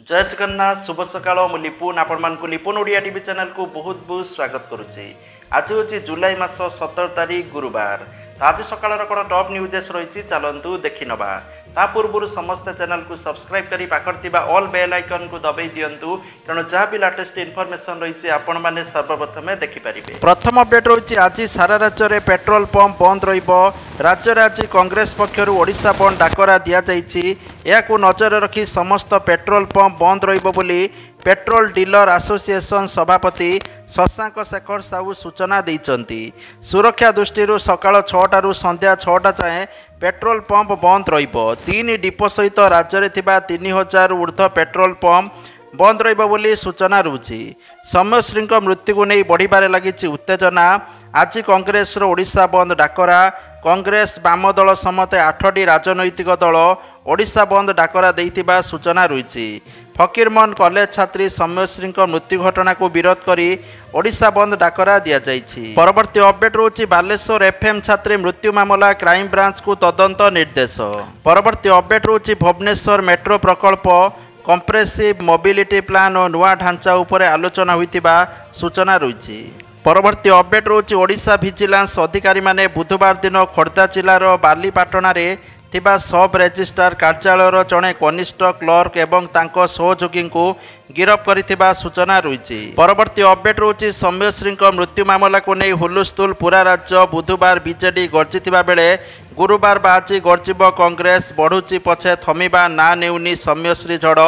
जय जगन्नाथ शुभ सकाळ मु लिपुन आपण लिपुन ओडिया टीवी चैनल को बहुत बहुत स्वागत करुच्चे। आज हूँ जुलाई मास 17 तारीख गुरुवार। तो आज सकाळ कौन टॉप न्यूजेस रही चलतु देखी नवा। ता पूर्व समस्त चैनल को सब्सक्राइब करी पाखर ऑल बेल आइकन को दबाई दिंतु तेणु जहाँ भी लेटेस्ट इनफॉरमेशन रही आपण मैंने सर्वप्रथम देखिपारे। प्रथम अपडेट रही आज सारा राज्य में पेट्रोल पंप बंद राज्य में आज कांग्रेस पक्षर ओडिशा बंद डाकरा दि जाइए। यह नजर रखी समस्त पेट्रोल पंप बंद रही पेट्रोल डीलर एसोसिएशन सभापति शशांक शेखर साहू सूचना देइचंती। सुरक्षा दृष्टि सकाळ 6 संध्या 6 जाए पेट्रोल पंप बंद रहिबो। 3 डिपो सहित राज्य में 3000 ऊर्ध्व पेट्रोल पंप बंद रही सूचना रुचि। समयश्री मृत्यु को नहीं बढ़िबारे लगी उत्तेजना। आज कांग्रेस ओडिशा बंद डाकरा कांग्रेस वाम दल समते 8टी राजनैतिक दल ओडिशा बंद डाकरा देइतिबा सूचना रही। फकीरमोहन कॉलेज छात्री समयश्री मृत्यु घटना को विरोध करी ओडिशा बंद डाकरा दि जाइछि। परवर्ती अपडेट रोची बालेश्वर एफएम छात्री मृत्यु मामला क्राइम ब्रांच को तदंत निर्देश। परवर्ती अपडेट रोची भुवनेश्वर मेट्रो प्रकल्प कंप्रेसिव मोबिलिटी प्लान और नुआ ढांचा उपरे आलोचना होइतिबा सूचना रही। परवर्ती अपडेट रोची ओडिशा विजिलेंस अधिकारी माने बुधवार दिन खोर्धा जिलार बालीपाटना रे थिबा सब रेजिस्ट्रार कार्यालयर जड़े कनिष्ठ क्लर्क एवं तांको सहयोगी को गिरफ्त करिथिबा सूचना रही। परवर्ती अपडेट रोची समयश्री मृत्यु मामला को नहीं हुलुस्थुल पूरा राज्य। बुधवार बीजेडी गर्जिथिबा बेले गुरुवार बाजी गर्जिब कांग्रेस। बढ़ुची पछे थमिबा ना नेउनी समयश्री झड़।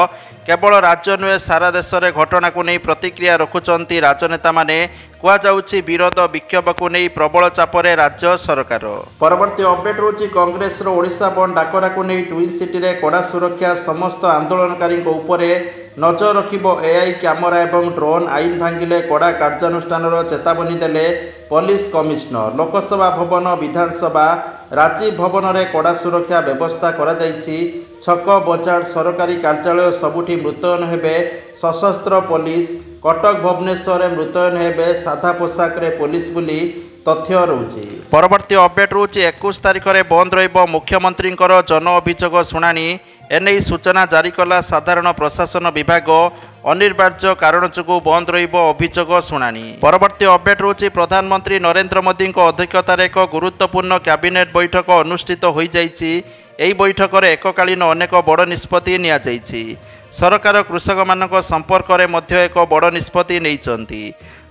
केवल राज्य नुहे सारा देश में घटना को नहीं प्रतिक्रिया रखुचंती राजनेता माने। कुआजाउछि विरोध विक्षोभ को नहीं प्रबल चापरे राज्य सरकार। परवर्ती अपडेट रोची कांग्रेस ओडिशा बंद डाकरा को नहीं ट्विन सिटी रे कड़ा सुरक्षा समस्त आंदोलनकारी उपरे नजर रखिबो। एआई कैमरा एवं ड्रोन आईन भांगिले कड़ा कार्यानुष्ठान चेतावनी देले पुलिस कमिश्नर। लोकसभा भवन विधानसभा राजीव भवन में कड़ा सुरक्षा व्यवस्था करा जाइछि। छक बजार सरकारी कार्यालय सबुठी मुतयन हेबे सशस्त्र पुलिस। कटक भुवनेश्वर मुतयन हेबे साधा पोशाक रे पुलिस बुली तथ्य रही। परवर्ती अपडेट रोची 21 तारीख में बंद रहिबो मुख्यमंत्री जन अभियोग शुणाणी। एने सूचना जारी कला साधारण प्रशासन विभाग। अनिर्वार्य कारण जो बंद रहिबो अभियोग शुणाणी। परवर्ती अपडेट रोची प्रधानमंत्री नरेंद्र मोदी अध्यक्षतार एक गुरुत्वपूर्ण कैबिनेट बैठक अनुष्ठित हो जाइछि। एही बैठक में एककालीन अनेक बड़ निष्पत्ति निया जाइछि। सरकार कृषक मानक संपर्क में मध्य एक बड़ निष्पत्ति नैचंती।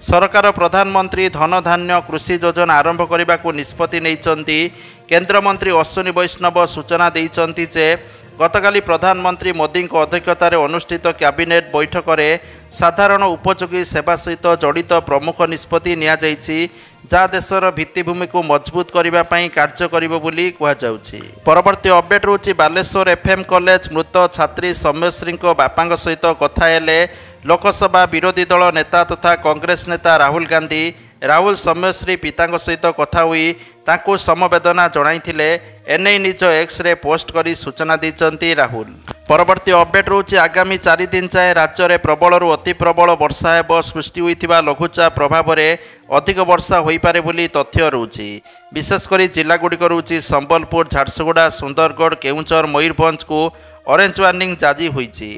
सरकार प्रधानमंत्री धन धान्य कृषि योजना आरंभ करने को निष्पत्ति नैचंती। केंद्र मंत्री अश्विनी वैष्णव सूचना देइचंती जे गतकाली प्रधानमंत्री मोदी अध्यक्षतार अनुष्ठित कैबिनेट बैठक में साधारण उपयोगी सेवा सहित जड़ित प्रमुख निष्पत्ति निया जाइछि जहाँ देशर भित्तिभूमि को मजबूत करने कार्य करिबो बोली कुहाଯାଉଛି। परवर्ती अपडेट रोची बालेश्वर एफएम कॉलेज मृत छात्री समयश्री बापा सहित कथा हेले लोकसभा विरोधी दल नेता तथा कांग्रेस नेता राहुल गांधी। राहुल समयश्री पिता सहित कथा हुई तांको समवेदना जणाइथिले। एने निज एक्स रे पोस्ट करी सूचना दैचंती राहुल। परवर्ती अपडेट रोची आगामी 4 दिन जाए राज्य में प्रबल अति प्रबल वर्षा हेब। सृष्टि होइथिबा लघुचाप प्रभाव में अधिक वर्षा होई पारे बोली तथ्य रहुछि। विशेषकर जिलागुड़िक रहुछि संबलपुर झारसुगुड़ा सुंदरगढ़ केउंझर मयूरभंज को ऑरेंज वार्निंग जारी होइछि।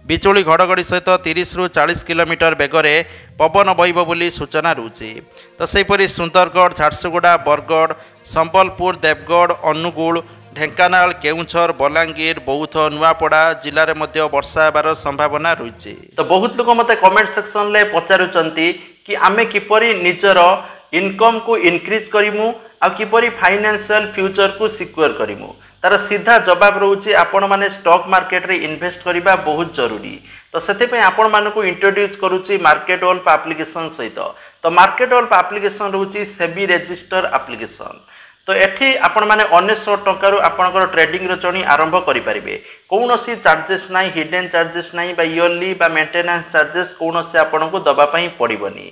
बिजुली घड़घड़ी सहित 30 ରୁ 40 किलोमीटर बेगरे पवन बहिब बोली सूचना रहुछि। तो सेहीपरि सुंदरगढ़ झारसुगुड़ा बरगढ़ संबलपुर देवगढ़ अनुगुल ढेंकानाल केउंझर बलांगीर बौद्ध नुआपड़ा जिले में वर्षा हेबार संभावना रही। तो बहुत लोग मत कमेंट सेक्शन में पचारुचंती कि आमे किपरि निजर इनकम को इनक्रीज करिमु आ किपरि फाइनेंशियल फ्यूचर को सिक्योर करिमु। तार सीधा जवाब रोचे आपण माने स्टॉक मार्केट रे इन्वेस्ट करिबा बहुत जरूरी। तो से आपण मान को इंट्रोड्यूस करूची मार्केट वॉल्फ एप्लिकेशन सहित। तो मार्केट वॉल्फ एप्लिकेशन रोची सेबी रजिस्टर एप्लिकेशन। तो एठी आपण माने 1900 टंका आपनकर ट्रेडिंग रचनी आरंभ करि परिबे। कोनोसी चार्जेस नाही हिडन चार्जेस नाही बा इयरली बा मेंटेनेंस चार्जेस कोनोसी आपनको दबा पई पड़िबनी।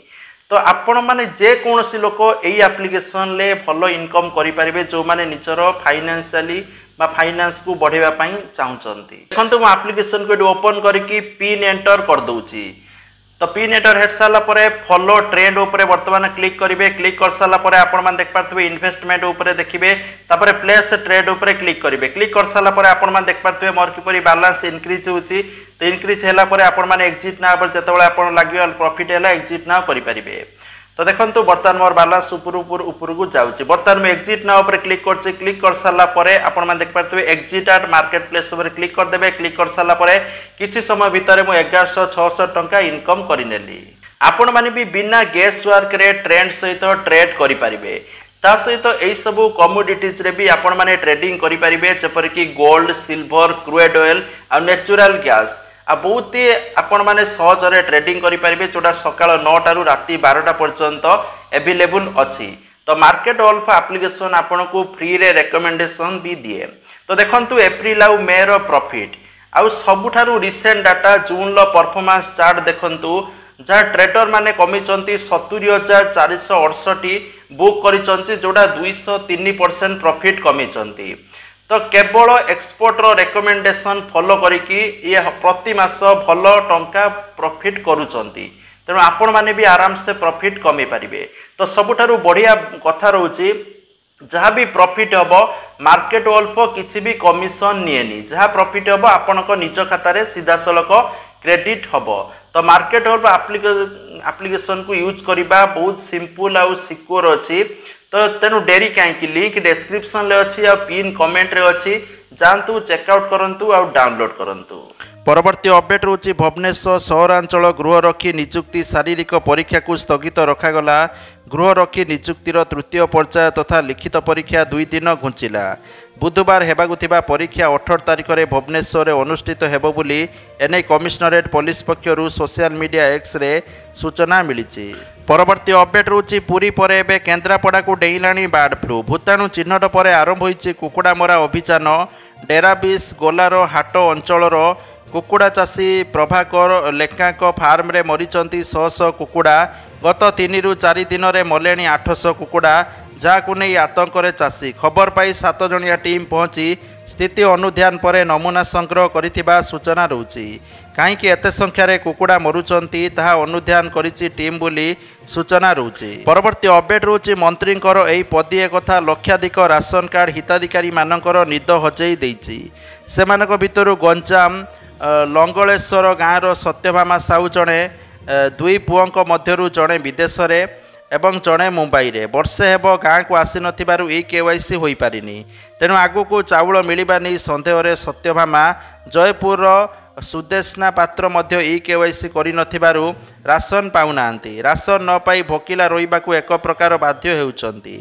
तो आपण माने जे कोनोसी लोक एई एप्लिकेशन ले भलो इनकम करि परिबे जो माने निचर फाइनेंशियली बा फाइनेंस को बढ़ेबा पई चाहुचंती। देखंतु मो एप्लिकेशन को ओपन करके पिन एंटर कर दउची। तो पिन हेडर हेड सारा पर फॉलो ट्रेंड ऊपर वर्तमान क्लिक करेंगे। क्लिक कर सारा पर आपण देख पारे इन्वेस्टमेंट ऊपर देखिए तापर प्लेस ट्रेड ऊपर क्लिक करेंगे। क्लिक कर सारा पर आपण देख पारे मोर किपरि बैलेंस इनक्रीज होची। तो इनक्रीज होला पर आपण माने एग्जिट ना पर जतबेले आपण लागियो प्रॉफिट होला एग्जिट ना करि परिबे। तो देखंतु वर्तमान मोर बैलेंस ऊपर को जाउची। वर्तमान में एग्जिट ना ऊपर क्लिक करछि। क्लिक कर सारा पर आपण माने देख पारथबे एग्जिट एट मार्केट प्लेस ऊपर क्लिक कर देबे। क्लिक कर सारा पर किछि समय भितर मु 1100-600 टंका इनकम करिनेली। आपण माने भी बिना गेस वर्क रे ट्रेंड सहित ट्रेड करि परिबे। ता सहित एई सब कमोडिटीज रे भी आपण माने ट्रेडिंग करि परिबे जेपर कि गोल्ड, सिल्वर, क्रूड ऑयल आ नेचुरल गैस आ बहुत ही आपण माने सहजरे ट्रेडिंग करि परिबे जोटा सकाळ 9 टारू राती 12टा पर्यंत अवेलेबल अछि। तो मार्केट वॉल्फ एप्लीकेशन आपण को फ्री रे रिकमेंडेशन भी दिए। तो देखंतु अप्रैल आ मे रो प्रॉफिट आ सबुठारू रिसेंट डाटा जून लो परफॉर्मेंस चार्ट देखंतु जहाँ ट्रेडर माने कमिचंती 70,468 बुक करिचंती जोटा 203% प्रॉफिट कमिचंती। तो केवल एक्सपोर्ट रो रिकमेंडेशन फॉलो करिकी ये प्रति मास भलो टंका प्रॉफिट करूचंती। तेणु आपण माने भी आराम से प्रॉफिट कमी पारिबे। तो सबुठारू बढ़िया कथा रहउची जहाँ भी प्रॉफिट हबो मार्केट वॉल्फ किछि भी कमिशन निएनी। जहाँ प्रॉफिट हबो आपनक निज खाता रे सीधा सलक क्रेडिट हबो। तो मार्केट वॉल्फ एप्लीकेशन को यूज करिबा बहुत सिंपल आ सिक्योर अछि। तो तेणु डेरी कहीं लिंक डिस्क्रिप्शन अच्छी आ पिन कमेंट रे अच्छी जानतु चेकआउट करंतु आ डाउनलोड करंतु। परवर्ती अपडेट रोची भुवनेश्वर सहरांचल गृहरक्षी नियुक्ति शारीरिक परीक्षा को स्थगित रखागला। गृहरक्षी नियुक्तिर तृतीय पर्याय तथा लिखित परीक्षा 2 दिन घुंचिला। बुधवार हेबाकु थिबा परीक्षा 18 तारिख रे भुवनेश्वर अनुष्ठित हेबो बोली एने कमिशनरेट पुलिस पक्षरु सोशल मीडिया एक्स रे सूचना मिलिछि। परवर्ती अपडेट रोची पुरी परे एबे केन्द्रापड़ा को डेइलाणी बार्ड फ्लू। भूताणु चिन्हट पर आरंभ होइछि कुकुड़ा मरा अभियान। डेराबिस गोलार हाट अंचलर कुकुड़ा चाषी प्रभाकर लेखाक फार्म रे मरीचंती 100 कुकुड़ा। गत 3 ରୁ 4 दिन में मलेणी 800 कुकुड़ा जहां नहीं आतंक चाषी खबर पाई 7 जणिया टीम पहुंची स्थिति अनुध्यान पर नमूना संग्रह करिथिबा सूचना रहउची। कहीं एते संख्यार कुकुड़ा मरुचंती ताहा अनुध्यान करिछि टीम बोली सूचना रहउची। परवर्ती अपडेट रहउची मंत्रींकर एही पदीय कथा लक्षाधिक राशन कार्ड हिताधिकारी मानकर निद हजई देइछि। सेमानक भितरु गंजाम लंगलेश्वर गाँवर सत्यभामा साहू जड़े 2 पुओं मध्यरु जड़े विदेश रे एवं जड़े मुंबई रे वर्षे हेब गाँ को आसी नथिबारु KYC होई पारिनी। तेणु आगु को चाउल मिलिबा नै संदेह रे सत्यभामा जयपुर सुदेशना पात्र मध्य KYC करि नथिबारु राशन पाउनांती। राशन न पाई भोकिला रोइबाकू एक प्रकार बाध्य हेउचंती।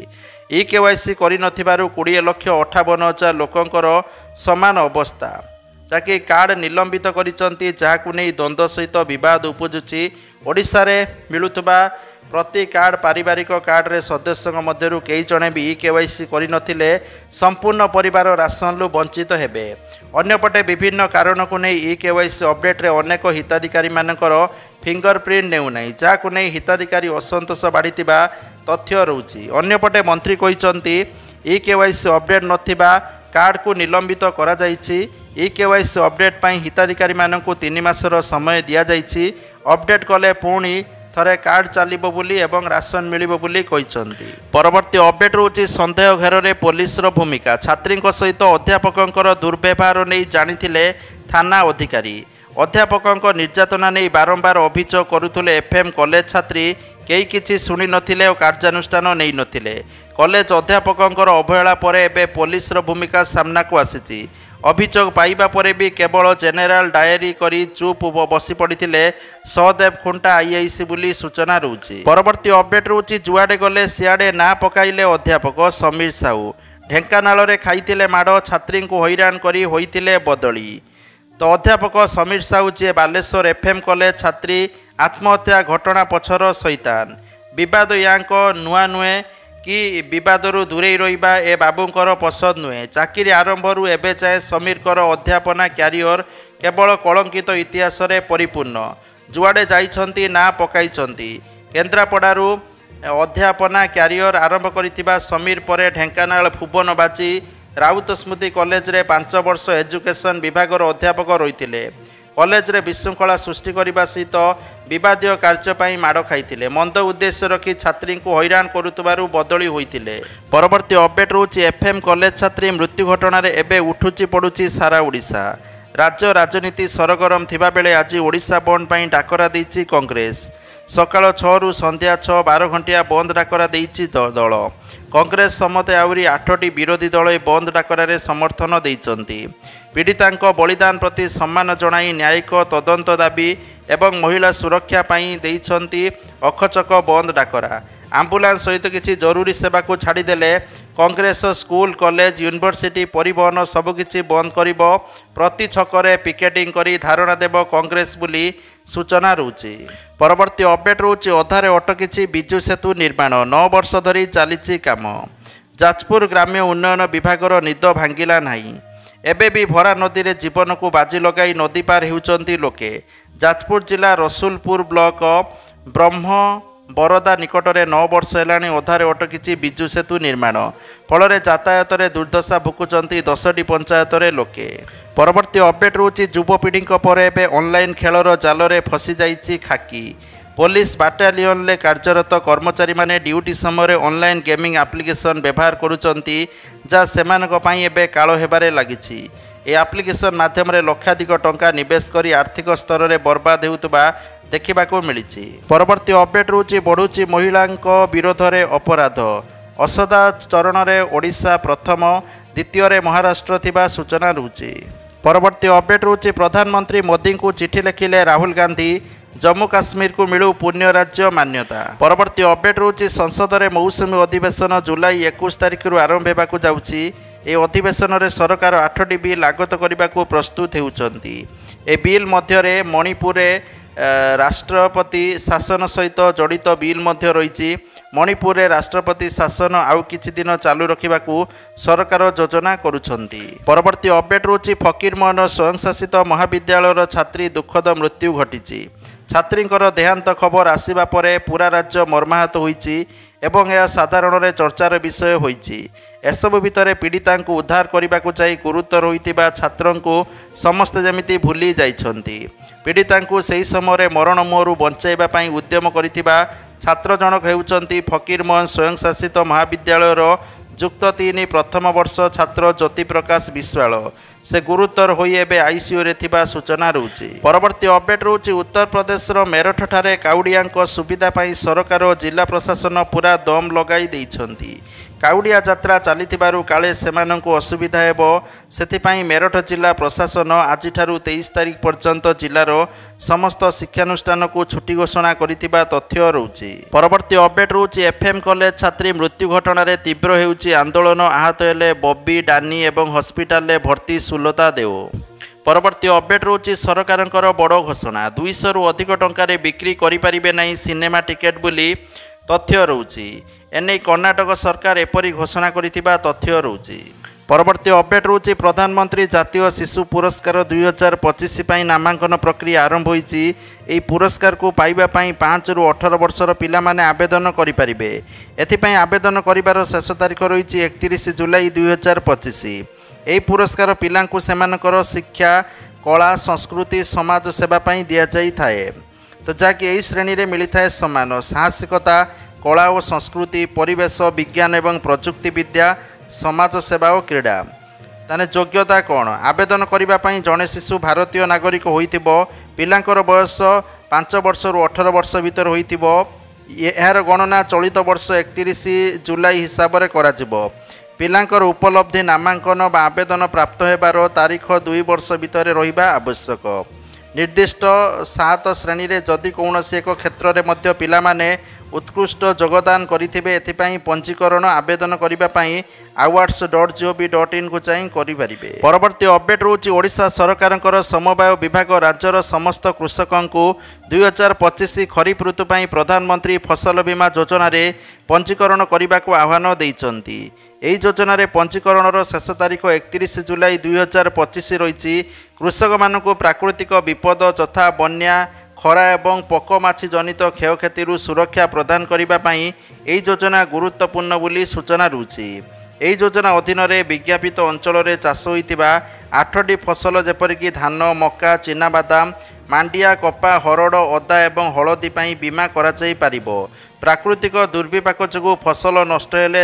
KYC करि नथिबारु 20,58,000 लोकंकर समान अवस्था जाकि कार्ड निलंबित करिसंती जहाकू नहीं द्वंद्व सहित विवाद उपजुची। ओडिशा रे मिलुतबा प्रति कार्ड पारिवारिक कार्ड रे सदस्यों मध्यरु कई जणे भी KYC करि नथिले संपूर्ण परिवार राशन लु वंचित हेबे। अन्यपटे विभिन्न कारण को नहीं KYC अपडेट रे अनेक हिताधिकारी मानकर फिंगरप्रिंट नेउ नाही जहाकू नहीं हिताधिकारी असंतोष बाढ़ीथिबा तथ्य रहउची। अन्यपटे मंत्री कहिसंती KYC अपडेट नथिबा कार्ड को निलंबित करा जाइछि। KYC अपडेट पाई हिताधिकारी मानकु 3 मासर समय दिया जाइछि। अपडेट कले पुणी थरे कार्ड चलिबो बोली एवं राशन मिलिबो बोली कहिसंती। परवर्ती अपडेट रहउछि संदेह घेर रे पुलिस रो भूमिका। छात्री सहित अध्यापकंकर दुर्व्यवहार नहीं जानिथिले थाना अधिकारी। अध्यापकों निर्यातना नहीं बारंबार अभियोग करुले FM कॉलेज छात्री कई किछि शुणी नथिले और कार्यानुष्ठान नहीं नथिले। कॉलेज अध्यापकों अवहेला पर एबे पुलिस रो भूमिका सामना को आसीछि। अभियोग पाइबा परे भी केवल जेनेराल डायरी करी चुप बसी पड़िथिले सहदेव खुंटा IIC बोली सूचना रहउछि। परवर्ती अपडेट रहउछि जुआडे गले सियाडे ना पकाइले अध्यापक समीर साहू। ढेंकानाल रे खाइथिले माड़ छात्री को हैरान करी होइथिले बदली। तो अध्यापक समीर साहू जी बालेश्वर FM कॉलेज छात्री आत्महत्या घटना पछर सैतान। विवाद यांक नुआ नुहे कि विवादरू दूरे रहिबा ए बाबूंकर पसंद नुहे। चाकरी आरंभरू एबे चाहे समीरकर अध्यापना क्यारियर केवल कलंकित इतिहास रे परिपूर्ण। जुआडे जाइछंती ना पकाइछंती। केन्द्रापड़ारू अध्यापना क्यारियर आरंभ करिथिबा समीर परे ढेंकानाल भुवनबाची राउत स्मृति कॉलेज रे 5 वर्ष एजुकेशन विभाग अध्यापक रही। କଲେଜରେ ବିଶୃଙ୍ଖଳା ସୃଷ୍ଟି କରିବା ସହିତ ବିବାଦୀୟ କାର୍ଯ୍ୟ ପାଇଁ ମାଡ଼ ଖାଇଥିଲେ। ମନ୍ଦ ଉଦ୍ଦେଶ୍ୟ ରଖି ଛାତ୍ରୀଙ୍କୁ ହଇରାଣ କରୁଥିବାରୁ ବଦଳି ହୋଇଥିଲେ। ପରବର୍ତ୍ତୀ ଅପଡେଟ୍ ରହୁଛି ଏଫ୍ଏମ୍ କଲେଜ ଛାତ୍ରୀ ମୃତ୍ୟୁ ଘଟଣାରେ ଏବେ ଉଠୁଛି ପଡ଼ୁଛି ସାରା ଓଡ଼ିଶା। ରାଜ୍ୟ ରାଜନୀତି ସରଗରମ ଥିବାବେଳେ ଆଜି ଓଡ଼ିଶା ବନ୍ଦ ପାଇଁ ଡାକରା ଦେଇଛି କଂଗ୍ରେସ। ସକାଳ 6ରୁ ସନ୍ଧ୍ୟା 6 12 ଘଣ୍ଟିଆ ବନ୍ଦ ଡାକରା ଦେଇଛି ଦଳ। କଂଗ୍ରେସ ସମେତ ଆହୁରି 8ଟି ବିରୋଧୀ ଦଳ ଏ ବନ୍ଦ ଡାକରାରେ ସମର୍ଥନ ଦେଇଛନ୍ତି। ପୀଡ଼ିତାଙ୍କ ବଳିଦାନ ପ୍ରତି ସମ୍ମାନ ଜଣାଇ ନ୍ୟାୟିକ ତଦନ୍ତ ଦାବି ଏବଂ ମହିଳା ସୁରକ୍ଷା ପାଇଁ ଦେଇଛନ୍ତି ଅଖଚକ ବନ୍ଦ ଡାକରା। ଆମ୍ବୁଲାନ୍ସ ସହିତ କିଛି ଜରୁରୀ ସେବାକୁ ଛାଡ଼ିଦେଲେ କଂଗ୍ରେସ ସ୍କୁଲ କଲେଜ ୟୁନିଭର୍ସିଟି ପରିବହନ ସବୁକିଛି ବନ୍ଦ କରିବ। ପ୍ରତି ଛକରେ ପିକେଟିଂ କରି ଧାରଣା ଦେବ କଂଗ୍ରେସ ବୋଲି ସୂଚନା ରହୁଛି। ପରବର୍ତ୍ତୀ ଅପଡେଟ୍ ରହୁଛି ଅଧାରେ ଅଟକିଛି ବିଜୁ ସେତୁ ନିର୍ମାଣ। 9 ବର୍ଷ ଧରି ଚାଲିଛି କାମ। ଯାଜପୁର ଗ୍ରାମ୍ୟ ଉନ୍ନୟନ ବିଭାଗର ନିଦ ଭାଙ୍ଗିଲା ନାହିଁ। ଏବେ ବି ଭରା ନଦୀରେ ଜୀବନକୁ ବାଜି ଲଗାଇ ନଦୀ ପାର ହେଉଛନ୍ତି ଲୋକେ। ଯାଜପୁର ଜିଲ୍ଲା ରସୁଲପୁର ବ୍ଲକ ବ୍ରହ୍ମବରଦା ନିକଟରେ 9 ବର୍ଷ ହେଲାଣି ଅଧାରେ ଅଟକିଛି ବିଜୁ ସେତୁ ନିର୍ମାଣ। ଫଳରେ ଯାତାୟାତରେ ଦୁର୍ଦ୍ଦଶା ଭୋଗୁଛନ୍ତି 10ଟି ପଞ୍ଚାୟତରେ ଲୋକେ। ପରବର୍ତ୍ତୀ ଅପଡେଟ୍ ରହୁଛି ଯୁବପିଢ଼ିଙ୍କ ପରେ ଏବେ ଅନଲାଇନ୍ ଖେଳର ଜାଲରେ ଫସିଯାଇଛି ଖାକି। ପୋଲିସ ବାଟାଲିୟନରେ କାର୍ଯ୍ୟରତ କର୍ମଚାରୀମାନେ ଡ୍ୟୁଟି ସମୟରେ ଅନଲାଇନ୍ ଗେମିଂ ଆପ୍ଲିକେସନ୍ ବ୍ୟବହାର କରୁଛନ୍ତି, ଯାହା ସେମାନଙ୍କ ପାଇଁ ଏବେ କାଳ ହେବାରେ ଲାଗିଛି। ଏହି ଆପ୍ଲିକେସନ୍ ମାଧ୍ୟମରେ ଲକ୍ଷାଧିକ ଟଙ୍କା ନିବେଶ କରି ଆର୍ଥିକ ସ୍ତରରେ ବର୍ବାଦ ହେଉଥିବା ଦେଖିବାକୁ ମିଳିଛି। ପରବର୍ତ୍ତୀ ଅପଡେଟ୍ ରହୁଛି ବଢ଼ୁଛି ମହିଳାଙ୍କ ବିରୋଧରେ ଅପରାଧ। ଅସଦାଚରଣରେ ଓଡ଼ିଶା ପ୍ରଥମ, ଦ୍ୱିତୀୟରେ ମହାରାଷ୍ଟ୍ର ଥିବା ସୂଚନା ରହୁଛି। ପରବର୍ତ୍ତୀ ଅପଡେଟ୍ ରହୁଛି ପ୍ରଧାନମନ୍ତ୍ରୀ ମୋଦିଙ୍କୁ ଚିଠି ଲେଖିଲେ ରାହୁଲ ଗାନ୍ଧୀ, ଜମ୍ମୁ କାଶ୍ମୀରକୁ ମିଳୁ ପୁଣ୍ୟ ରାଜ୍ୟ ମାନ୍ୟତା। ପରବର୍ତ୍ତୀ ଅପଡେଟ୍ ରହୁଛି ସଂସଦରେ ମୌସୁମୀ ଅଧିବେଶନ ଜୁଲାଇ 21 ତାରିଖରୁ ଆରମ୍ଭ ହେବାକୁ ଯାଉଛି। ଏହି ଅଧିବେଶନରେ ସରକାର 8ଟି ବିଲ୍ ଆଗତ କରିବାକୁ ପ୍ରସ୍ତୁତ ହେଉଛନ୍ତି। ଏ ବିଲ୍ ମଧ୍ୟରେ ମଣିପୁରରେ ରାଷ୍ଟ୍ରପତି ଶାସନ ସହିତ ଜଡ଼ିତ ବିଲ୍ ମଧ୍ୟ ରହିଛି। ମଣିପୁରରେ ରାଷ୍ଟ୍ରପତି ଶାସନ ଆଉ କିଛି ଦିନ ଚାଲୁ ରଖିବାକୁ ସରକାର ଯୋଜନା କରୁଛନ୍ତି। ପରବର୍ତ୍ତୀ ଅପଡେଟ୍ ରହୁଛି ଫକୀରମୋହନ ସ୍ୱୟଂଶାସିତ ମହାବିଦ୍ୟାଳୟର ଛାତ୍ରୀ ଦୁଃଖଦ ମୃତ୍ୟୁ ଘଟିଛି। ଛାତ୍ରୀଙ୍କର ଦେହାନ୍ତ ଖବର ଆସିବା ପରେ ପୁରା ରାଜ୍ୟ ମର୍ମାହତ ହୋଇଛି ଏବଂ ଏହା ସାଧାରଣରେ ଚର୍ଚ୍ଚାର ବିଷୟ ହୋଇଛି। ଏସବୁ ଭିତରେ ପୀଡ଼ିତାଙ୍କୁ ଉଦ୍ଧାର କରିବାକୁ ଯାଇ ଗୁରୁତର ହୋଇଥିବା ଛାତ୍ରଙ୍କୁ ସମସ୍ତେ ଯେମିତି ଭୁଲି ଯାଇଛନ୍ତି। ପୀଡ଼ିତାଙ୍କୁ ସେହି ସମୟରେ ମରଣ ମୁହଁରୁ ବଞ୍ଚାଇବା ପାଇଁ ଉଦ୍ୟମ କରିଥିବା ଛାତ୍ର ଜଣକ ହେଉଛନ୍ତି ଫକୀରମୋହନ ସ୍ୱୟଂଶାସିତ ମହାବିଦ୍ୟାଳୟର ଯୁକ୍ତ 3 ପ୍ରଥମ ବର୍ଷ ଛାତ୍ର ଜ୍ୟୋତିପ୍ରକାଶ ବିଶ୍ୱାଳ। ସେ ଗୁରୁତର ହୋଇ ଏବେ ଆଇସିୟୁରେ ଥିବା ସୂଚନା ରହୁଛି। ପରବର୍ତ୍ତୀ ଅପଡେଟ୍ ରହୁଛି ଉତ୍ତରପ୍ରଦେଶର ମେରଠଠାରେ କାଉଡ଼ିଆଙ୍କ ସୁବିଧା ପାଇଁ ସରକାର ଓ ଜିଲ୍ଲା ପ୍ରଶାସନ ପୁରା ଦମ୍ ଲଗାଇ ଦେଇଛନ୍ତି। କାଉଡ଼ିଆ ଯାତ୍ରା ଚାଲିଥିବାରୁ କାଳେ ସେମାନଙ୍କୁ ଅସୁବିଧା ହେବ, ସେଥିପାଇଁ ମେରଠ ଜିଲ୍ଲା ପ୍ରଶାସନ ଆଜିଠାରୁ 23 ତାରିଖ ପର୍ଯ୍ୟନ୍ତ ଜିଲ୍ଲାର ସମସ୍ତ ଶିକ୍ଷାନୁଷ୍ଠାନକୁ ଛୁଟି ଘୋଷଣା କରିଥିବା ତଥ୍ୟ ରହୁଛି। ପରବର୍ତ୍ତୀ ଅପଡେଟ୍ ରହୁଛି ଏଫ୍ଏମ୍ କଲେଜ ଛାତ୍ରୀ ମୃତ୍ୟୁ ଘଟଣାରେ ତୀବ୍ର ହେଉଛି ଆନ୍ଦୋଳନ। ଆହତ ହେଲେ ବବି ଡାନି ଏବଂ ହସ୍ପିଟାଲରେ ଭର୍ତ୍ତି ସୁଲତା ଦେଓ। ପରବର୍ତ୍ତୀ ଅପଡେଟ୍ ରହୁଛି ସରକାରଙ୍କର ବଡ଼ ଘୋଷଣା। 200ରୁ ଅଧିକ ଟଙ୍କାରେ ବିକ୍ରି କରିପାରିବେ ନାହିଁ ସିନେମା ଟିକେଟ୍ ବୋଲି ତଥ୍ୟ ରହୁଛି। ଏନେଇ କର୍ଣ୍ଣାଟକ ସରକାର ଏପରି ଘୋଷଣା କରିଥିବା ତଥ୍ୟ ରହୁଛି। ପରବର୍ତ୍ତୀ ଅପଡେଟ୍ ରହୁଛି ପ୍ରଧାନମନ୍ତ୍ରୀ ଜାତୀୟ ଶିଶୁ ପୁରସ୍କାର 2025 ପାଇଁ ନାମାଙ୍କନ ପ୍ରକ୍ରିୟା ଆରମ୍ଭ ହୋଇଛି। ଏହି ପୁରସ୍କାରକୁ ପାଇବା ପାଇଁ 5ରୁ 18 ବର୍ଷର ପିଲାମାନେ ଆବେଦନ କରିପାରିବେ। ଏଥିପାଇଁ ଆବେଦନ କରିବାର ଶେଷ ତାରିଖ ରହିଛି 31 ଜୁଲାଇ 2025। ଏହି ପୁରସ୍କାର ପିଲାଙ୍କୁ ସେମାନଙ୍କର ଶିକ୍ଷା, କଳା, ସଂସ୍କୃତି, ସମାଜ ସେବା ପାଇଁ ଦିଆଯାଇଥାଏ। ତ ଯାହାକି ଏହି ଶ୍ରେଣୀରେ ମିଳିଥାଏ ସମ୍ମାନ ସାହସିକତା, କଳା ଓ ସଂସ୍କୃତି, ପରିବେଶ ବିଜ୍ଞାନ ଏବଂ ପ୍ରଯୁକ୍ତି ବିଦ୍ୟା, ସମାଜ ସେବା ଓ କ୍ରୀଡ଼ା। ତାହେଲେ ଯୋଗ୍ୟତା କ'ଣ? ଆବେଦନ କରିବା ପାଇଁ ଜଣେ ଶିଶୁ ଭାରତୀୟ ନାଗରିକ ହୋଇଥିବ, ପିଲାଙ୍କର ବୟସ 5 ବର୍ଷରୁ 18 ବର୍ଷ ଭିତରେ ହୋଇଥିବ। ଏହାର ଗଣନା ଚଳିତ ବର୍ଷ 31 ଜୁଲାଇ ହିସାବରେ କରାଯିବ। ପିଲାଙ୍କର ଉପଲବ୍ଧି ନାମାଙ୍କନ ବା ଆବେଦନ ପ୍ରାପ୍ତ ହେବାର ତାରିଖ 2 ବର୍ଷ ଭିତରେ ରହିବା ଆବଶ୍ୟକ। ନିର୍ଦ୍ଦିଷ୍ଟ 7 ଶ୍ରେଣୀରେ ଯଦି କୌଣସି ଏକ କ୍ଷେତ୍ରରେ ମଧ୍ୟ ପିଲାମାନେ ଉତ୍କୃଷ୍ଟ ଯୋଗଦାନ କରିଥିବେ, ଏଥିପାଇଁ ପଞ୍ଜୀକରଣ ଆବେଦନ କରିବା ପାଇଁ awards.gov.in କୁ ଯାଇ କରିପାରିବେ। ପରବର୍ତ୍ତୀ ଅପଡେଟ୍ ରହୁଛି ଓଡ଼ିଶା ସରକାରଙ୍କର ସମବାୟ ବିଭାଗ ରାଜ୍ୟର ସମସ୍ତ କୃଷକଙ୍କୁ 2025 ଖରିଫ ଋତୁ ପାଇଁ ପ୍ରଧାନମନ୍ତ୍ରୀ ଫସଲ ବୀମା ଯୋଜନାରେ ପଞ୍ଜୀକରଣ କରିବାକୁ ଆହ୍ୱାନ ଦେଇଛନ୍ତି। ଏହି ଯୋଜନାରେ ପଞ୍ଜୀକରଣର ଶେଷ ତାରିଖ 31 ଜୁଲାଇ 2025 ରହିଛି। କୃଷକମାନଙ୍କୁ ପ୍ରାକୃତିକ ବିପଦ ଯଥା ବନ୍ୟା, ଖରା ଏବଂ ପୋକମାଛି ଜନିତ କ୍ଷୟକ୍ଷତିରୁ ସୁରକ୍ଷା ପ୍ରଦାନ କରିବା ପାଇଁ ଏହି ଯୋଜନା ଗୁରୁତ୍ୱପୂର୍ଣ୍ଣ ବୋଲି ସୂଚନା ରହୁଛି। ଏହି ଯୋଜନା ଅଧୀନରେ ବିଜ୍ଞାପିତ ଅଞ୍ଚଳରେ ଚାଷ ହୋଇଥିବା 8ଟି ଫସଲ ଯେପରିକି ଧାନ, ମକା, ଚିନାବାଦାମ, ମାଣ୍ଡିଆ, କପା, ହରଡ଼, ଅଦା ଏବଂ ହଳଦୀ ପାଇଁ ବୀମା କରାଯାଇ ପାରିବ। ପ୍ରାକୃତିକ ଦୁର୍ବିପାକ ଯୋଗୁଁ ଫସଲ ନଷ୍ଟ ହେଲେ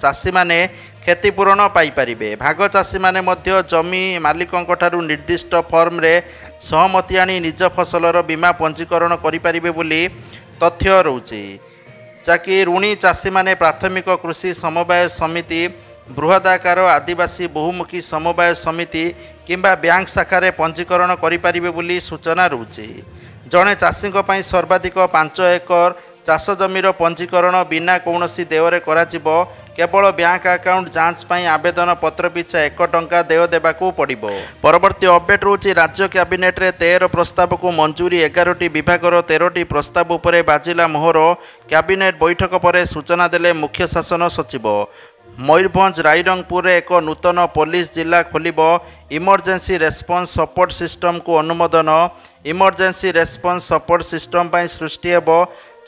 ଚାଷୀମାନେ କ୍ଷତିପୂରଣ ପାଇପାରିବେ। ଭାଗ ଚାଷୀମାନେ ମଧ୍ୟ ଜମି ମାଲିକଙ୍କଠାରୁ ନିର୍ଦ୍ଦିଷ୍ଟ ଫର୍ମରେ ସହମତି ଆଣି ନିଜ ଫସଲର ବୀମା ପଞ୍ଜୀକରଣ କରିପାରିବେ ବୋଲି ତଥ୍ୟ ରହୁଛି। ଯାହାକି ଋଣୀ ଚାଷୀମାନେ ପ୍ରାଥମିକ କୃଷି ସମବାୟ ସମିତି, ବୃହଦାକାର ଆଦିବାସୀ ବହୁମୁଖୀ ସମବାୟ ସମିତି କିମ୍ବା ବ୍ୟାଙ୍କ ଶାଖାରେ ପଞ୍ଜୀକରଣ କରିପାରିବେ ବୋଲି ସୂଚନା ରହୁଛି। ଜଣେ ଚାଷୀଙ୍କ ପାଇଁ ସର୍ବାଧିକ 5 ଏକର ଚାଷ ଜମିର ପଞ୍ଜୀକରଣ ବିନା କୌଣସି ଦେୟରେ କରାଯିବ। କେବଳ ବ୍ୟାଙ୍କ ଆକାଉଣ୍ଟ ଯାଞ୍ଚ ପାଇଁ ଆବେଦନ ପତ୍ର ପିଛା 1 ଟଙ୍କା ଦେୟ ଦେବାକୁ ପଡ଼ିବ। ପରବର୍ତ୍ତୀ ଅପଡେଟ୍ ରହୁଛି ରାଜ୍ୟ କ୍ୟାବିନେଟ୍ରେ 13 ପ୍ରସ୍ତାବକୁ ମଞ୍ଜୁରୀ। 11ଟି ବିଭାଗର 13ଟି ପ୍ରସ୍ତାବ ଉପରେ ବାଜିଲା ମୋହର। କ୍ୟାବିନେଟ୍ ବୈଠକ ପରେ ସୂଚନା ଦେଲେ ମୁଖ୍ୟ ଶାସନ ସଚିବ। ମୟୂରଭଞ୍ଜ ରାଇରଙ୍ଗପୁରରେ ଏକ ନୂତନ ପୋଲିସ ଜିଲ୍ଲା ଖୋଲିବ। ଇମର୍ଜେନ୍ସି ରେସ୍ପନ୍ସ ସପୋର୍ଟ ସିଷ୍ଟମକୁ ଅନୁମୋଦନ। ଇମର୍ଜେନ୍ସି ରେସ୍ପନ୍ସ ସପୋର୍ଟ ସିଷ୍ଟମ ପାଇଁ ସୃଷ୍ଟି ହେବ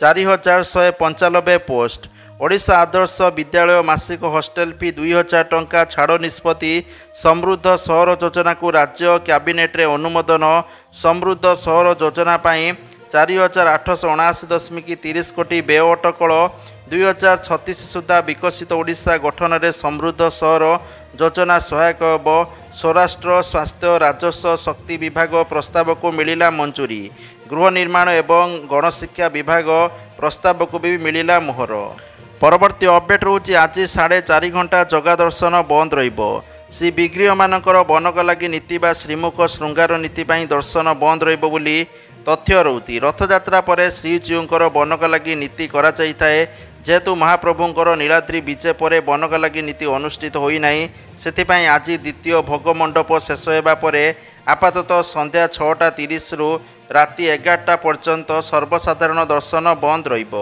4195 ପୋଷ୍ଟ। ଓଡ଼ିଶା ଆଦର୍ଶ ବିଦ୍ୟାଳୟ ମାସିକ ହଷ୍ଟେଲ ଫି 2000 ଟଙ୍କା ଛାଡ଼ ନିଷ୍ପତ୍ତି। ସମୃଦ୍ଧ ସହର ଯୋଜନାକୁ ରାଜ୍ୟ କ୍ୟାବିନେଟ୍ରେ ଅନୁମୋଦନ। ସମୃଦ୍ଧ ସହର ଯୋଜନା ପାଇଁ 4879.30 କୋଟି ବ୍ୟୟ ଅଟକଳ। 2036 ସୁଦ୍ଧା ବିକଶିତ ଓଡ଼ିଶା ଗଠନରେ ସମୃଦ୍ଧ ସହର ଯୋଜନା ସହାୟକ ହେବ। ସ୍ୱରାଷ୍ଟ୍ର, ସ୍ୱାସ୍ଥ୍ୟ, ରାଜସ୍ୱ, ଶକ୍ତି ବିଭାଗ ପ୍ରସ୍ତାବକୁ ମିଳିଲା ମଞ୍ଜୁରୀ। ଗୃହ ନିର୍ମାଣ ଏବଂ ଗଣଶିକ୍ଷା ବିଭାଗ ପ୍ରସ୍ତାବକୁ ବି ମିଳିଲା ମୋହର। ପରବର୍ତ୍ତୀ ଅପଡେଟ୍ ରହୁଛି ଆଜି 4.5 ଘଣ୍ଟା ଜଗା ଦର୍ଶନ ବନ୍ଦ ରହିବ। ଶ୍ରୀ ବିଗ୍ରହମାନଙ୍କର ବନକ ଲାଗି ନୀତି ବା ଶ୍ରୀମୁଖ ଶୃଙ୍ଗାର ନୀତି ପାଇଁ ଦର୍ଶନ ବନ୍ଦ ରହିବ ବୋଲି ତଥ୍ୟ ରହୁଛି। ରଥଯାତ୍ରା ପରେ ଶ୍ରୀଜୀଉଙ୍କର ବନକ ଲାଗି ନୀତି କରାଯାଇଥାଏ। ଯେହେତୁ ମହାପ୍ରଭୁଙ୍କର ନୀଳାଦ୍ରି ବିଜେ ପରେ ବନକ ଲାଗି ନୀତି ଅନୁଷ୍ଠିତ ହୋଇନାହିଁ, ସେଥିପାଇଁ ଆଜି ଦ୍ୱିତୀୟ ଭୋଗ ମଣ୍ଡପ ଶେଷ ହେବା ପରେ ଆପାତତଃ ସନ୍ଧ୍ୟା 6:30ରୁ ରାତି 11ଟା ପର୍ଯ୍ୟନ୍ତ ସର୍ବସାଧାରଣ ଦର୍ଶନ ବନ୍ଦ ରହିବ।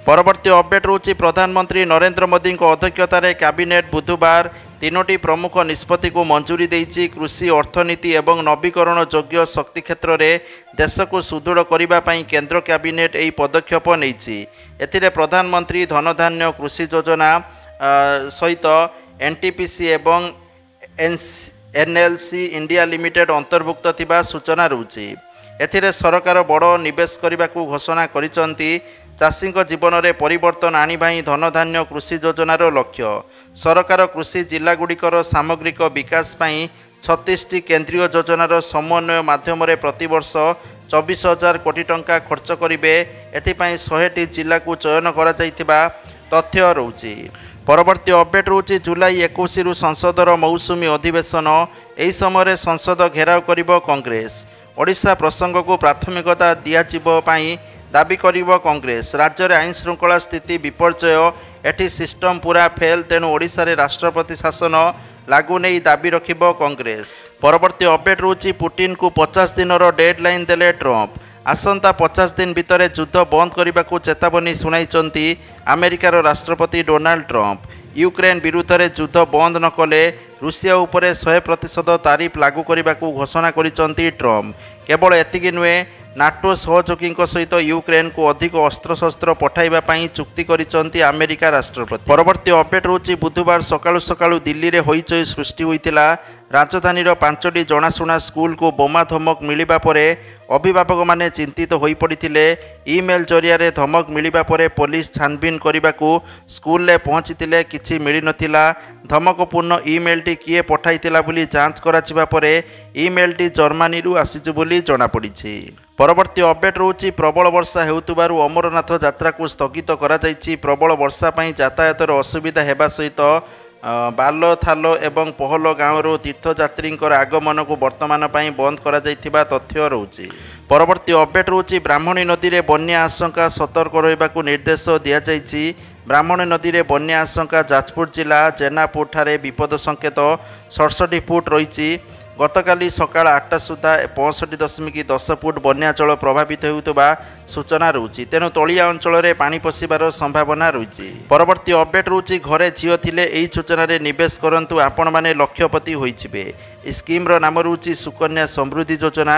ପରବର୍ତ୍ତୀ ଅପଡେଟ୍ ରହୁଛି ପ୍ରଧାନମନ୍ତ୍ରୀ ନରେନ୍ଦ୍ର ମୋଦିଙ୍କ ଅଧ୍ୟକ୍ଷତାରେ କ୍ୟାବିନେଟ୍ ବୁଧବାର 3ଟି ପ୍ରମୁଖ ନିଷ୍ପତ୍ତିକୁ ମଞ୍ଜୁରୀ ଦେଇଛି। କୃଷି, ଅର୍ଥନୀତି ଏବଂ ନବୀକରଣ ଯୋଗ୍ୟ ଶକ୍ତି କ୍ଷେତ୍ରରେ ଦେଶକୁ ସୁଦୃଢ଼ କରିବା ପାଇଁ କେନ୍ଦ୍ର କ୍ୟାବିନେଟ୍ ଏହି ପଦକ୍ଷେପ ନେଇଛି। ଏଥିରେ ପ୍ରଧାନମନ୍ତ୍ରୀ ଧନଧାନ୍ୟ କୃଷି ଯୋଜନା ସହିତ ଏନ୍ଟିପିସି ଏବଂ ଏନ୍ଏଲ୍ସି ଇଣ୍ଡିଆ ଲିମିଟେଡ୍ ଅନ୍ତର୍ଭୁକ୍ତ ଥିବା ସୂଚନା ରହୁଛି। ଏଥିରେ ସରକାର ବଡ଼ ନିବେଶ କରିବାକୁ ଘୋଷଣା କରିଛନ୍ତି। ଚାଷୀଙ୍କ ଜୀବନରେ ପରିବର୍ତ୍ତନ ଆଣିବା ହିଁ ଧନଧାନ୍ୟ କୃଷି ଯୋଜନାର ଲକ୍ଷ୍ୟ। ସରକାର କୃଷି ଜିଲ୍ଲାଗୁଡ଼ିକର ସାମଗ୍ରିକ ବିକାଶ ପାଇଁ 36ଟି କେନ୍ଦ୍ରୀୟ ଯୋଜନାର ସମନ୍ୱୟ ମାଧ୍ୟମରେ ପ୍ରତିବର୍ଷ 24,000 କୋଟି ଟଙ୍କା ଖର୍ଚ୍ଚ କରିବେ। ଏଥିପାଇଁ 100ଟି ଜିଲ୍ଲାକୁ ଚୟନ କରାଯାଇଥିବା ତଥ୍ୟ ରହୁଛି। ପରବର୍ତ୍ତୀ ଅପଡେଟ୍ ରହୁଛି ଜୁଲାଇ 21ରୁ ସଂସଦର ମୌସୁମୀ ଅଧିବେଶନ। ଏହି ସମୟରେ ସଂସଦ ଘେରାଉ କରିବ କଂଗ୍ରେସ। ଓଡ଼ିଶା ପ୍ରସଙ୍ଗକୁ ପ୍ରାଥମିକତା ଦିଆଯିବ ପାଇଁ ଦାବି କରିବ କଂଗ୍ରେସ। ରାଜ୍ୟରେ ଆଇନ ଶୃଙ୍ଖଳା ସ୍ଥିତି ବିପର୍ଯ୍ୟୟ। ଏଠି ସିଷ୍ଟମ ପୁରା ଫେଲ୍, ତେଣୁ ଓଡ଼ିଶାରେ ରାଷ୍ଟ୍ରପତି ଶାସନ ଲାଗୁ ନେଇ ଦାବି ରଖିବ କଂଗ୍ରେସ। ପରବର୍ତ୍ତୀ ଅପଡେଟ୍ ରହୁଛି ପୁଟିନଙ୍କୁ 50 ଦିନର ଡେଡ୍ଲାଇନ୍ ଦେଲେ ଟ୍ରମ୍ପ। ଆସନ୍ତା 50 ଦିନ ଭିତରେ ଯୁଦ୍ଧ ବନ୍ଦ କରିବାକୁ ଚେତାବନୀ ଶୁଣାଇଛନ୍ତି ଆମେରିକାର ରାଷ୍ଟ୍ରପତି ଡୋନାଲ୍ଡ ଟ୍ରମ୍ପ। ୟୁକ୍ରେନ୍ ବିରୁଦ୍ଧରେ ଯୁଦ୍ଧ ବନ୍ଦ ନ କଲେ ରୁଷିଆ ଉପରେ 100% ତାରିଫ ଲାଗୁ କରିବାକୁ ଘୋଷଣା କରିଛନ୍ତି ଟ୍ରମ୍ପ। କେବଳ ଏତିକି ନୁହେଁ, ନାଟୋ ସହଯୋଗୀଙ୍କ ସହିତ ୟୁକ୍ରେନ୍କୁ ଅଧିକ ଅସ୍ତ୍ରଶସ୍ତ୍ର ପଠାଇବା ପାଇଁ ଚୁକ୍ତି କରିଛନ୍ତି ଆମେରିକା ରାଷ୍ଟ୍ରପତି। ପରବର୍ତ୍ତୀ ଅପଡେଟ୍ ରହୁଛି ବୁଧବାର ସକାଳୁ ସକାଳୁ ଦିଲ୍ଲୀରେ ହଇଚଇ ସୃଷ୍ଟି ହୋଇଥିଲା। ରାଜଧାନୀର 5ଟି ଜଣାଶୁଣା ସ୍କୁଲକୁ ବୋମା ଧମକ ମିଳିବା ପରେ ଅଭିଭାବକମାନେ ଚିନ୍ତିତ ହୋଇପଡ଼ିଥିଲେ। ଇମେଲ୍ ଜରିଆରେ ଧମକ ମିଳିବା ପରେ ପୋଲିସ ଛାନଭିନ୍ କରିବାକୁ ସ୍କୁଲରେ ପହଞ୍ଚିଥିଲେ। କିଛି ମିଳିନଥିଲା। ଧମକପୂର୍ଣ୍ଣ ଇମେଲ୍ଟି କିଏ ପଠାଇଥିଲା ବୋଲି ଯାଞ୍ଚ କରାଯିବା ପରେ ଇମେଲ୍ଟି ଜର୍ମାନୀରୁ ଆସିଛି ବୋଲି ଜଣାପଡ଼ିଛି। ପରବର୍ତ୍ତୀ ଅପଡେଟ୍ ରହୁଛି ପ୍ରବଳ ବର୍ଷା ହେଉଥିବାରୁ ଅମରନାଥ ଯାତ୍ରାକୁ ସ୍ଥଗିତ କରାଯାଇଛି। ପ୍ରବଳ ବର୍ଷା ପାଇଁ ଯାତାୟାତର ଅସୁବିଧା ହେବା ସହିତ ବାଲଥାଲ ଏବଂ ପହଲ ଗାଁରୁ ତୀର୍ଥଯାତ୍ରୀଙ୍କର ଆଗମନକୁ ବର୍ତ୍ତମାନ ପାଇଁ ବନ୍ଦ କରାଯାଇଥିବା ତଥ୍ୟ ରହୁଛି। ପରବର୍ତ୍ତୀ ଅପଡେଟ୍ ରହୁଛି ବ୍ରାହ୍ମଣୀ ନଦୀରେ ବନ୍ୟା ଆଶଙ୍କା, ସତର୍କ ରହିବାକୁ ନିର୍ଦ୍ଦେଶ ଦିଆଯାଇଛି। ବ୍ରାହ୍ମଣୀ ନଦୀରେ ବନ୍ୟା ଆଶଙ୍କା। ଯାଜପୁର ଜିଲ୍ଲା ଜେନାପୁରଠାରେ ବିପଦ ସଂକେତ 67 ଫୁଟ ରହିଛି। ଗତକାଲି ସକାଳ 8ଟା ସୁଦ୍ଧା 65.10 ଫୁଟ ବନ୍ୟା ଜଳ ପ୍ରଭାବିତ ହେଉଥିବା ସୂଚନା ରହୁଛି। ତେଣୁ ତଳିଆ ଅଞ୍ଚଳରେ ପାଣି ପଶିବାର ସମ୍ଭାବନା ରହିଛି। ପରବର୍ତ୍ତୀ ଅପଡେଟ୍ ରହୁଛି ଘରେ ଝିଅ ଥିଲେ ଏହି ଯୋଜନାରେ ନିବେଶ କରନ୍ତୁ, ଆପଣମାନେ ଲକ୍ଷପତି ହୋଇଯିବେ। ଏହି ସ୍କିମ୍ର ନାମ ରହୁଛି ସୁକନ୍ୟା ସମୃଦ୍ଧି ଯୋଜନା।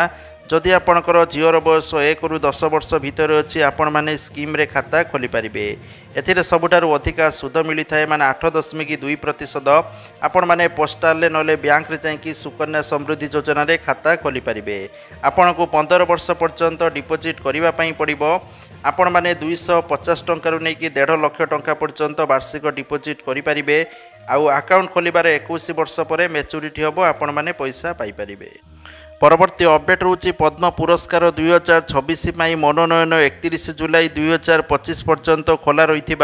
जदि आपणकर झीवर बयस 1 ରୁ 10 वर्ष भितर अच्छी आपण मैंने स्कीम रे खाता खोली पारिबे। एथिरे सबुठारु अधिका सुद मिली थाए माने 8.2% आपण माने पोस्टाल नले बैंक रे जाइकी सुकन्या समृद्धि योजना रे खाता खोली पारिबे। आपण को 15 वर्ष पर्यंत डिपोजिट करिवा पई पड़िबो। आपण माने 250 टंका रु नेकी 1.5 लाख टंका पर्यंत वार्षिक डिपोजिट करि पारिबे। आउ अकाउंट खोलिबार 21 वर्ष पर मैच्योरिटी होबो आपण माने पैसा पाई पारिबे। परवर्ती अपडेट रोची पद्म पुरस्कार 2026 पाई मनोनयन 31 जुलाई 2025 पर्यंत खोला रही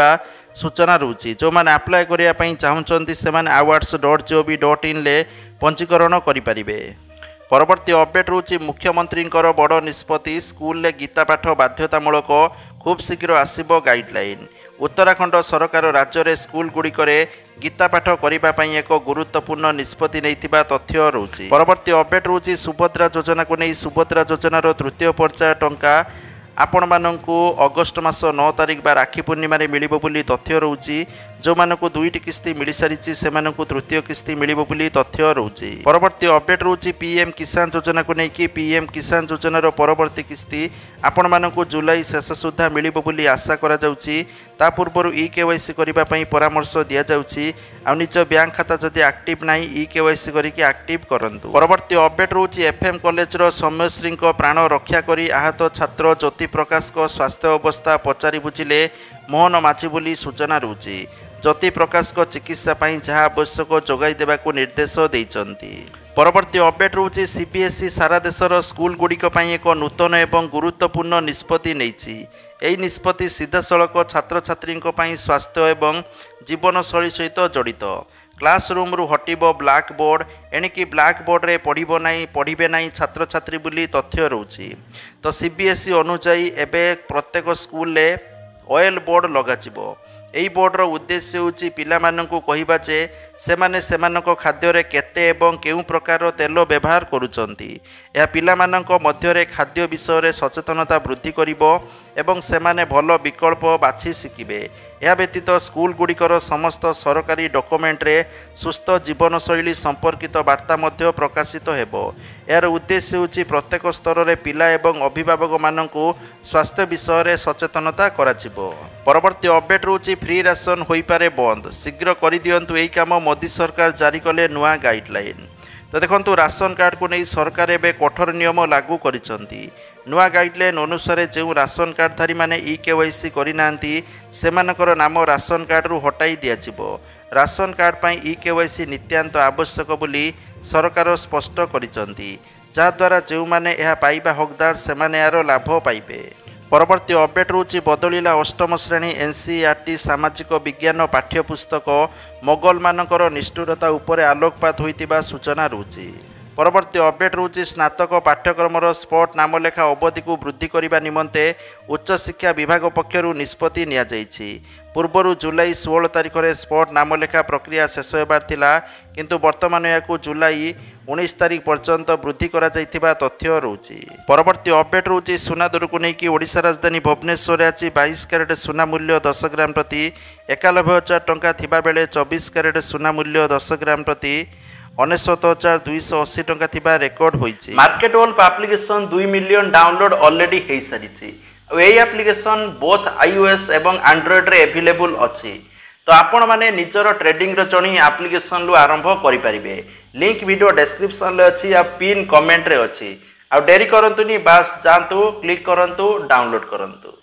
सूचना रोची। जो मैंने अप्लाई करने चाहते से awards.gov.in ले पंजीकरण करें। परवर्ती अपडेट रोची मुख्यमंत्री बड़ निष्पत्ति स्कूल ले गीता पाठ बाध्यतामूलक खूब शीघ्र आसीबो गाइडलाइन। उत्तराखंड सरकार राज्य में स्कूल गुड़िक गीता पाठ करने एक गुरुत्वपूर्ण निष्पत्ति नहीं तथ्य रोची। परवर्ती अपडेट रोची सुभद्रा योजना को नहीं सुभद्रा योजनार तृतीय पर्याय टंका आपण मानू अगस्ट मास 9 तारिख बा राखी पूर्णिमा मिलिबो बोली तथ्य रोची। जो मानकु 2टी किस्ती मिल सारी से तृतीय किस्ती मिलिबो बोली तथ्य रोची। परवर्ती अपडेट रोची पीएम किसान योजना को लेकिन पीएम किसान योजनार परवर्ती किस्ती आपण मानकु जुलाई शेष सुधा मिलिबो बोली आशा करा जाउची। ता पूर्व ई-केवाईसी करबा पई परामर्श दिया जाउची। आ निज बैंक खाता जदि एक्टिव नाही ई-केवाईसी करके एक्टिव करंतु। परवर्ती अपडेट रोची एफएम कॉलेज रो सौम्यश्री प्राण रक्षा करी आहत छात्र ज्योति प्रकाश को स्वास्थ्य अवस्था पचारि बुझिले मोहन माझी बोली सूचना रोची। ज्योति प्रकाश को चिकित्सा पई जहाँ आवश्यक जोगाई देबाकू निर्देश देइचंती। परवर्ती अपडेट रोची सीबीएसई सारा देशर स्कूल गुड़िक एक नूतन एवं गुरुत्वपूर्ण निष्पत्ति नैछि। एही निष्पत्ति सीधासलख छात्र छात्री स्वास्थ्य एवं जीवनशैली सहित जड़ित। क्लासरूम रु हटिबो ब्लैक बोर्ड एणिकी ब्लैक बोर्ड रे पढ़िबे नहीं छात्र छात्री बोली तथ्य रोची। तो सीबीएसई अनुजाई एबे प्रत्येक स्कूल ले ऑयल बोर्ड लगाजिबो। एही बोर्डर उद्देश्य होची पिला माननकु कहिबा जे सेमाने सेमानक खाद्य रे केते एवं केउ प्रकार तेल व्यवहार करूचंती। यह पिला माननक मध्य रे खाद्य विषय रे सचेतनता वृद्धि करिवो एवं सेमाने भल विकल्प बाछि शिखिबे। यह व्यतीत स्कूल गुड़िकर समस्त सरकारी डॉक्यूमेंट रे सुस्थ जीवनशैली संपर्कित वार्ता मध्य प्रकाशित हेबो। यार उद्देश्य होची प्रत्येक स्तर रे पिला एवं अभिभावक माननकु स्वास्थ्य विषय रे सचेतनता कराजिबो। परवर्ती अपडेट रोची फ्री राशन होई पारे बंद शीघ्र करि दियंतु। एही काम मोदी सरकार जारी कले नुआ गाइडलाइन। तो देखंतु राशन कार्ड को नहीं सरकार एवं कठोर नियम लागू करिसंती। नुआ गाइडलाइन अनुसार जो राशन कार्डधारी माने ई-केवाईसी करिनांती सेमानकर नाम राशन कार्ड रु हटाई दियाजिबो। राशन कार्ड पई ई-केवाईसी नित्यांत आवश्यक बोली सरकार स्पष्ट करिसंती। जहाद्वारा जो माने यह पाइबा हकदार सेमाने यार लाभ पाइबे। परवर्ती अपडेट रोची बदलिला अष्टम श्रेणी एनसीईआरटी सामाजिक विज्ञान पाठ्यपुस्तक मोगल मानकर निष्ठुरता उपरे आलोकपात होइतिबा सूचना रोची। परवर्ती अपडेट रोची स्नातक पाठ्यक्रमर स्पॉट नामलेखा अवधि को वृद्धि करने निमंते उच्च शिक्षा विभाग पक्षरु निष्पत्ति निया जाइछि। पूर्व जुलाई 16 तारिख रे स्पॉट नामलेखा प्रक्रिया शेष होबार थिला किंतु वर्तमान याकू जुलाई 19 तारिख पर्यंत वृद्धि करा जाइथिबा तथ्य रोची। परवर्ती अपडेट रोची सुना दर को लेकिन ओडिशा राजधानी भुवनेश्वर आज 22 कैरेट सुना मूल्य 10 ग्राम प्रति 91,000 टंका थिबा बेले 24 कैरेट सुना मूल्य 10 ग्राम प्रति 69,280 टंका थिबा रेकॉर्ड होइछि। Market wolf application 2 million download already हेई सारिछि। एई एप्लिकेशन बोथ iOS एवं एंड्रॉइड रे अवेलेबल अछि। तो आपण माने निजर ट्रेडिंग रो जणी एप्लिकेशन लु आरंभ करि परिबे। लिंक वीडियो डिस्क्रिप्शन ले अछि या पिन कमेंट रे अछि। आ डेरी करंतुनी बस जानतु क्लिक करंतु डाउनलोड करंतु।